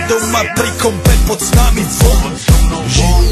Doma pri kompe pod s nami von.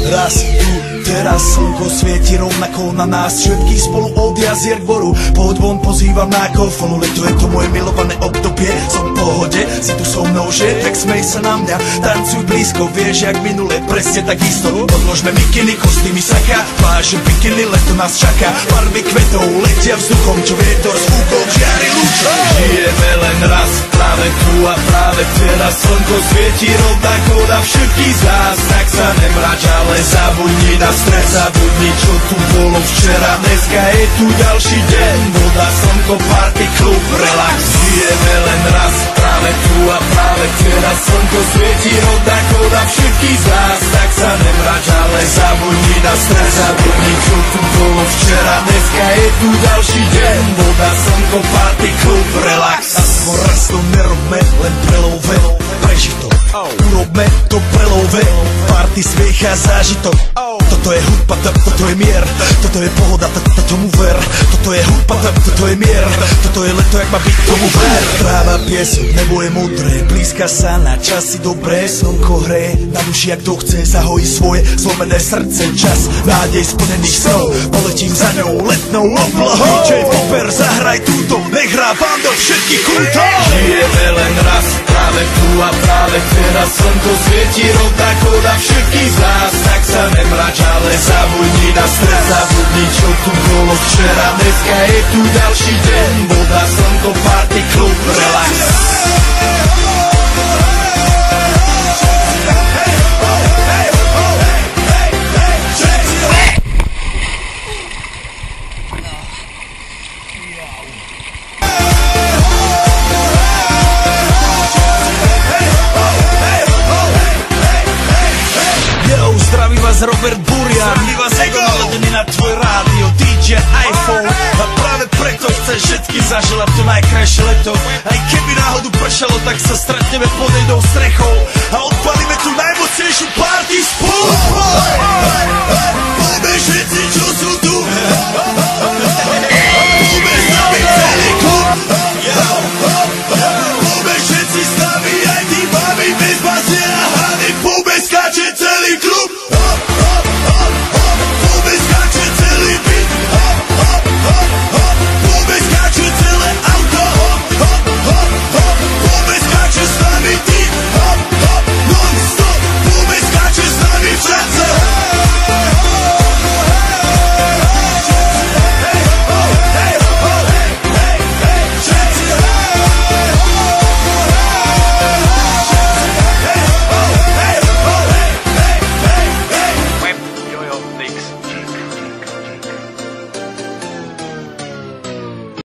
Raz tu, teraz slnko svieti rovnako na nás. Všetky spolu od jazier k boru. Pohoď von, pozývam na kofonu. Leto je to moje milované obdobie. Som v pohode, si tu so mnou, že? Tak smej sa na mňa, tancuj blízko. Vieš, jak minule, presne tak isto. Odložme mikiny, kostýmy, saka. Pláže, bikiny, leto nás čaká. Farby kvetov letia vzduchom, čo vietor s fúkom žiari lúčom. Žijeme len raz, práve tu a práve teraz. Slnko svieti rovnako na všetkých z nás. Tak sa nemrač, ale zabudni na stres. Zabudni, čo tu bolo včera. Dneska je tu ďalší deň. Voda, slnko, party, klub, relax. Žijeme len raz, práve tu a práve teraz. Slnko svieti rovnako na všetkých z nás. Tak sa nemrač, ale zabudni na stres. Zabudni, čo tu bolo včera. Dneska je tu ďalší deň. Voda, slnko, party, klub, relax. Aspoň raz to nerobme, len prelove. Preži to, urobme to prelove. Party, smiech a zážitok. Toto je hudba, toto je mier. Toto je pohoda, tomu ver. Toto je hudba, toto je mier. Toto je leto, jak má byť, tomu ver. Tráva, piesok, nebo je modré. Blízka sa na časy dobré. Slnko hreje na duši, jak to chce. Zahojí svoje zlomené srdce. Čas nádej splnených snov. Poletím za ňou letnou oblohou. DJ Popper, zahraj túto. Nech hrá vám do všetkých kútov. Žijeme len raz, práve tu a práve teraz. Slnko svieti rovnako na všetkých z nás. Tak sa nemrač, ale zabudni na stres. Zabudni, čo tu bolo včera. Dneska je tu ďalší deň. Voda, slnko, party, klub, relax. Zdraví vás Robert Burian. Zdraví vás Ego, naladený na tvoj rádio DJ iPhone. A práve preto chceš všetky zaželať to najkrajšie leto. Aj keby náhodu pršalo, tak sa stretneme pod jednou strechou.